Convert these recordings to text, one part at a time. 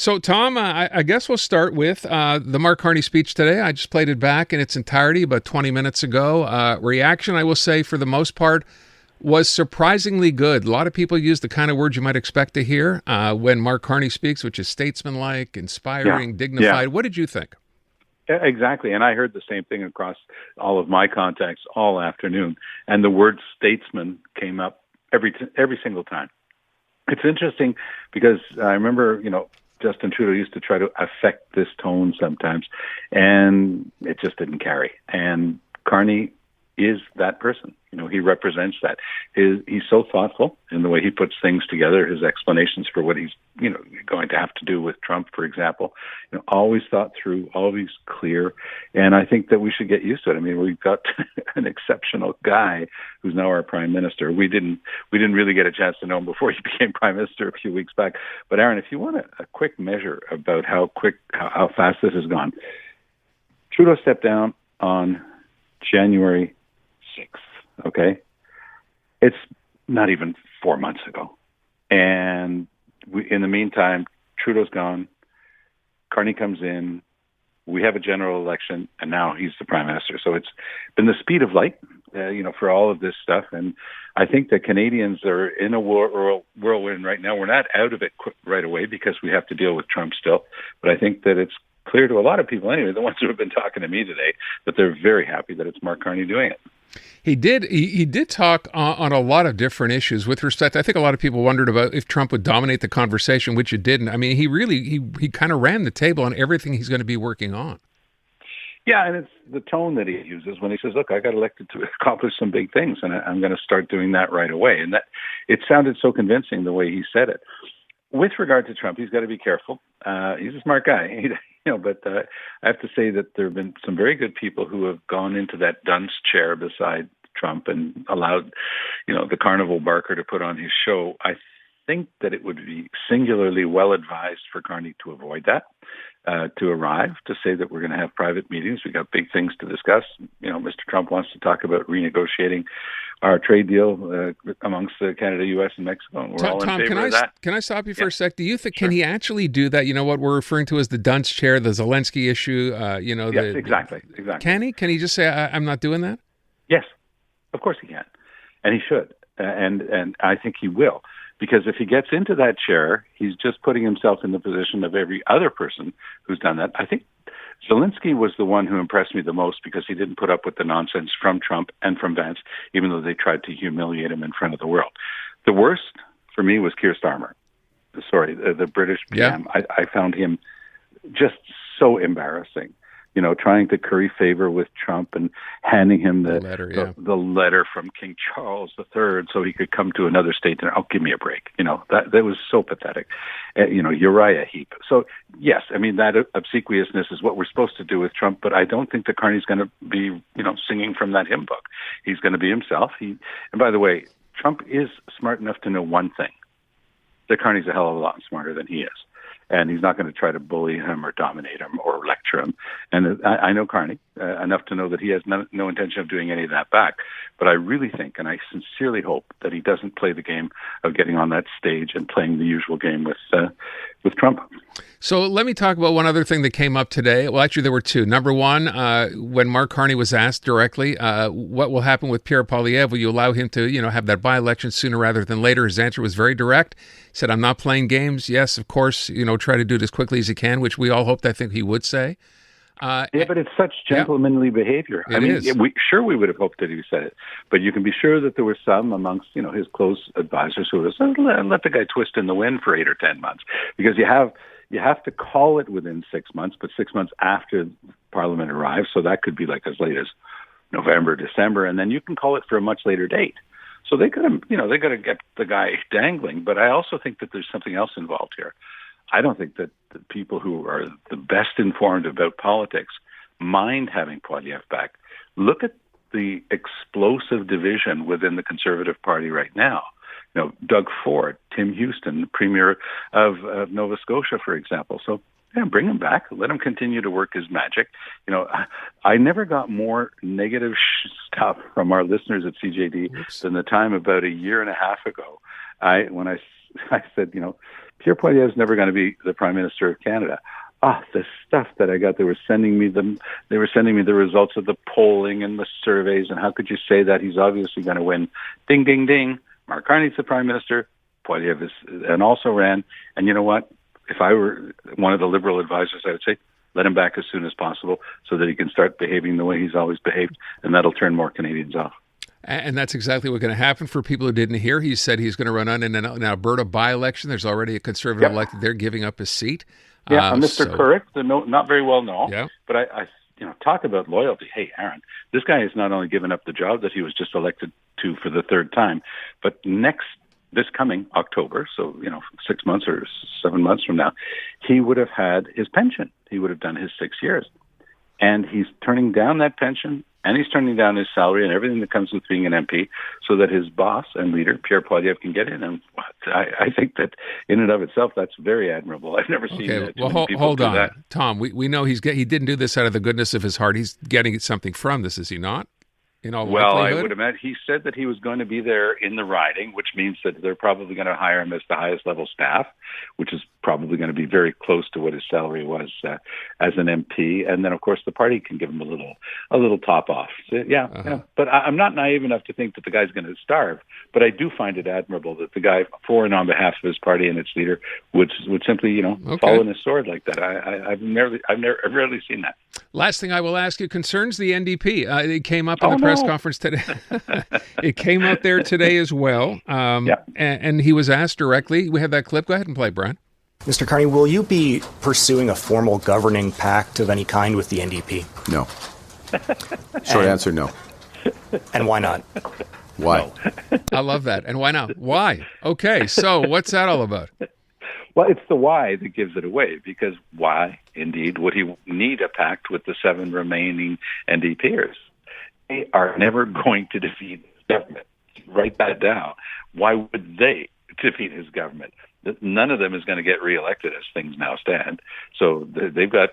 So, Tom, I guess we'll start with the Mark Carney speech today. I just played it back in its entirety about 20 minutes ago. Reaction, I will say, for the most part, was surprisingly good. A lot of people use the kind of words you might expect to hear when Mark Carney speaks, which is statesmanlike, inspiring, dignified. What did you think? Exactly. And I heard the same thing across all of my contacts all afternoon. And the word statesman came up every single time. It's interesting because I remember, Justin Trudeau used to try to affect this tone sometimes, and it just didn't carry. And Carney is that person. He represents that. He's so thoughtful in the way he puts things together, his explanations for what he's, going to have to do with Trump, for example, always thought through, always clear. And I think that we should get used to it. I mean, we've got an exceptional guy who's now our prime minister. We didn't really get a chance to know him before he became prime minister a few weeks back. But Aaron, if you want a quick measure about how fast this has gone, Trudeau stepped down on January 6th, okay? It's not even 4 months ago. And in the meantime, Trudeau's gone, Carney comes in, we have a general election, and now he's the prime minister. So it's been the speed of light, for all of this stuff. And I think that Canadians are in a whirlwind right now. We're not out of it right away because we have to deal with Trump still. But I think that it's clear to a lot of people anyway, the ones who have been talking to me today, that they're very happy that it's Mark Carney doing it. He did talk on a lot of different issues with respect. I think a lot of people wondered about if Trump would dominate the conversation, which it didn't. I mean, he kind of ran the table on everything he's going to be working on. Yeah, and it's the tone that he uses when he says, look, I got elected to accomplish some big things, and I'm going to start doing that right away. And that it sounded so convincing the way he said it. With regard to Trump, he's got to be careful. He's a smart guy, but I have to say that there have been some very good people who have gone into that dunce chair beside Trump and allowed, the carnival barker to put on his show. I think that it would be singularly well advised for Carney to avoid that, to arrive, to say that we're going to have private meetings. We got big things to discuss. Mr. Trump wants to talk about renegotiating our trade deal amongst Canada, U.S., and Mexico, and we're all in favor of that. Can I stop you for a sec? Do you think, can he actually do that? What we're referring to as the dunce chair, the Zelensky issue, Yes, exactly. Can he? Can he just say, I'm not doing that? Yes, of course he can. And he should. And I think he will. Because if he gets into that chair, he's just putting himself in the position of every other person who's done that. I think Zelensky was the one who impressed me the most because he didn't put up with the nonsense from Trump and from Vance, even though they tried to humiliate him in front of the world. The worst for me was Keir Starmer. The British PM. Yeah. I found him just so embarrassing. Trying to curry favor with Trump and handing him the letter from King Charles III so he could come to another state and, give me a break. That was so pathetic. Uriah Heep. So, yes, I mean, that obsequiousness is what we're supposed to do with Trump, but I don't think that Carney's going to be, singing from that hymn book. He's going to be himself. And by the way, Trump is smart enough to know one thing, that Carney's a hell of a lot smarter than he is. And he's not going to try to bully him or dominate him or lecture him. And I know Carney enough to know that he has no intention of doing any of that back. But I really think, and I sincerely hope, that he doesn't play the game of getting on that stage and playing the usual game with Trump. So let me talk about one other thing that came up today. Well, actually, there were two. Number one, when Mark Carney was asked directly, what will happen with Pierre Poilievre? Will you allow him to, have that by-election sooner rather than later? His answer was very direct. He said, I'm not playing games. Yes, of course, try to do it as quickly as you can, which we all hoped, I think he would say. But it's such gentlemanly behavior. We would have hoped that he said it, but you can be sure that there were some amongst, his close advisors who would have said, let the guy twist in the wind for 8 or 10 months, because you have to call it within 6 months, but 6 months after Parliament arrives, so that could be like as late as November, December, and then you can call it for a much later date. So they could have, they got to get the guy dangling, but I also think that there's something else involved here. I don't think that the people who are the best informed about politics mind having Poilievre back. Look at the explosive division within the Conservative Party right now. Doug Ford, Tim Houston, the Premier of Nova Scotia, for example. So, bring him back. Let him continue to work his magic. I never got more negative stuff from our listeners at CJAD than the time about a year and a half ago. When I said, Pierre Poilievre is never going to be the Prime Minister of Canada. The stuff that I got, they were sending me the results of the polling and the surveys, and how could you say that? He's obviously going to win. Ding, ding, ding. Mark Carney's the Prime Minister. Poilievre is, and also ran. And you know what? If I were one of the Liberal advisors, I would say, let him back as soon as possible so that he can start behaving the way he's always behaved, and that'll turn more Canadians off. And that's exactly what's going to happen. For people who didn't hear, he said he's going to run on in an Alberta by-election. There's already a Conservative elected there giving up his seat. Yeah, Mr. Couric, not very well known. Yeah. But I talk about loyalty. Hey, Aaron, this guy has not only given up the job that he was just elected to for the third time, but this coming October, so 6 months or 7 months from now, he would have had his pension. He would have done his 6 years. And he's turning down that pension, and he's turning down his salary and everything that comes with being an MP so that his boss and leader, Pierre Poilievre, can get in. And I think that in and of itself, that's very admirable. I've never seen that. Well, hold on. That. Tom, we know he didn't do this out of the goodness of his heart. He's getting something from this, is he not? In all likelihood? I would imagine he said that he was going to be there in the riding, which means that they're probably going to hire him as the highest level staff, which is probably going to be very close to what his salary was as an MP. And then, of course, the party can give him a little top off. So, But I'm not naive enough to think that the guy's going to starve. But I do find it admirable that the guy, for and on behalf of his party and its leader, would simply, fall on his sword like that. I've rarely seen that. Last thing I will ask you concerns the NDP. It came up in the press conference today. It came out there today as well. And he was asked directly. We have that clip. Go ahead and play, Brian. Mr. Carney, will you be pursuing a formal governing pact of any kind with the NDP? No. Short answer, no. And why not? Why? No. I love that. And why not? Why? Okay, so what's that all about? Well, it's the why that gives it away, because why, indeed, would he need a pact with the 7 remaining NDPers? They are never going to defeat his government. Write that down. Why would they defeat his government? None of them is going to get reelected as things now stand. So they've got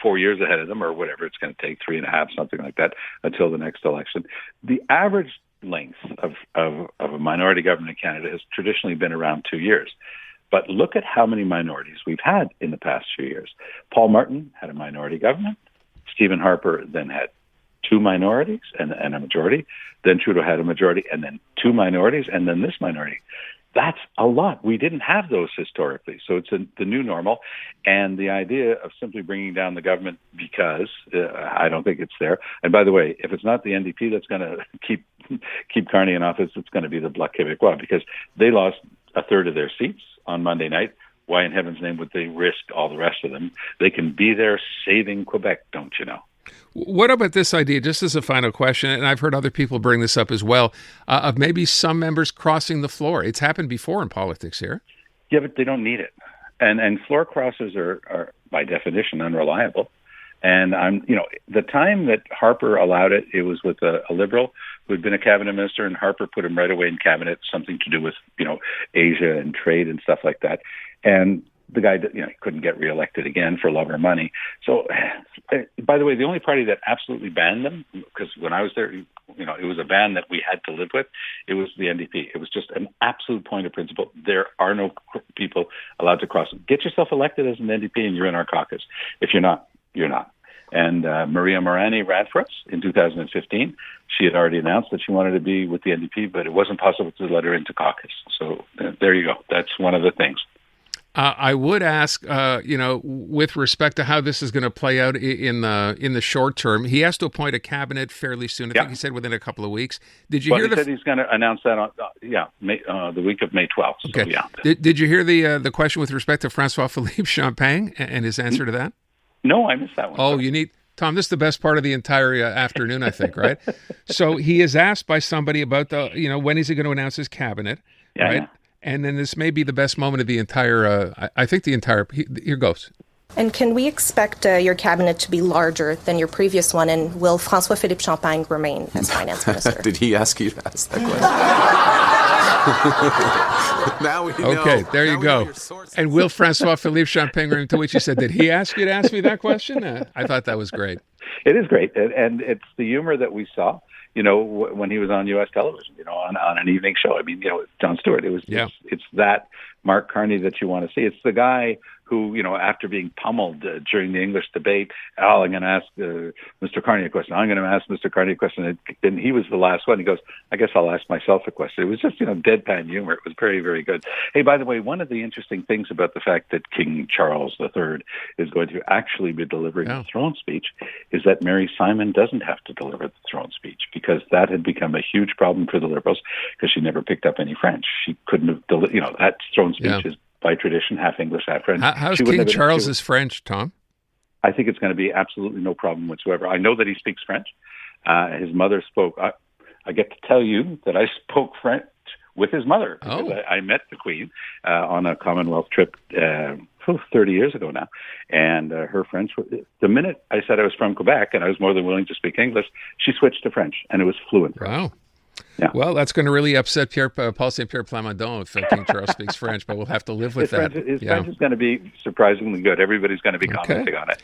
4 years ahead of them, or whatever it's going to take, 3.5, something like that, until the next election. The average length of a minority government in Canada has traditionally been around 2 years. But look at how many minorities we've had in the past few years. Paul Martin had a minority government. Stephen Harper then had 2 minorities and a majority. Then Trudeau had a majority and then 2 minorities and then this minority. That's a lot. We didn't have those historically. So it's the new normal. And the idea of simply bringing down the government because I don't think it's there. And by the way, if it's not the NDP that's going to keep Carney in office, it's going to be the Bloc Québécois, because they lost a third of their seats on Monday night. Why in heaven's name would they risk all the rest of them? They can be there saving Quebec, don't you know? What about this idea, just as a final question, and I've heard other people bring this up as well, of maybe some members crossing the floor? It's happened before in politics here. Yeah, but they don't need it. And floor crossers are by definition unreliable. And the time that Harper allowed it, it was with a Liberal who had been a cabinet minister, and Harper put him right away in cabinet, something to do with, Asia and trade and stuff like that. And the guy, couldn't get reelected again for love or money. So, by the way, the only party that absolutely banned them, because when I was there, it was a ban that we had to live with, it was the NDP. It was just an absolute point of principle. There are no people allowed to cross. Get yourself elected as an NDP and you're in our caucus. If you're not, you're not. And Maria Morani ran for us in 2015. She had already announced that she wanted to be with the NDP, but it wasn't possible to let her into caucus. So there you go. That's one of the things. I would ask, with respect to how this is going to play out in the short term, he has to appoint a cabinet fairly soon. I think he said within a couple of weeks. Did you hear? He said he's going to announce that on the week of May 12th. So, okay. Yeah. Did you hear the question with respect to Francois Philippe Champagne and his answer to that? No, I missed that one. Oh, you need. Tom, this is the best part of the entire afternoon, I think, right? So he is asked by somebody about when is he going to announce his cabinet, right? Yeah. And then this may be the best moment of the entire, here goes. And can we expect your cabinet to be larger than your previous one? And will François-Philippe Champagne remain as finance minister? Did he ask you to ask that question? Now we know. Okay, there you go. And will François-Philippe Champagne remain, to which you said, did he ask you to ask me that question? I thought that was great. It is great. And it's the humor that we saw. When he was on U.S. television, on an evening show. I mean, Jon Stewart. It's that Mark Carney that you want to see. It's the guy who, after being pummeled during the English debate, I'm going to ask Mr. Carney a question. I'm going to ask Mr. Carney a question. And he was the last one. He goes, I guess I'll ask myself a question. It was just, deadpan humor. It was very, very good. Hey, by the way, one of the interesting things about the fact that King Charles III is going to actually be delivering the throne speech is that Mary Simon doesn't have to deliver the throne speech, because that had become a huge problem for the Liberals because she never picked up any French. She couldn't have, that throne speech is by tradition, half English, half French. How's King Charles's French, Tom? I think it's going to be absolutely no problem whatsoever. I know that he speaks French. His mother spoke. I get to tell you that I spoke French with his mother. Because I met the Queen on a Commonwealth trip 30 years ago now. And her French, the minute I said I was from Quebec and I was more than willing to speak English, she switched to French, and it was fluent French. Wow. Yeah. Well, that's going to really upset Paul St. Pierre Plamondon if King Charles speaks French, but we'll have to live with that. His French is going to be surprisingly good. Everybody's going to be commenting on it.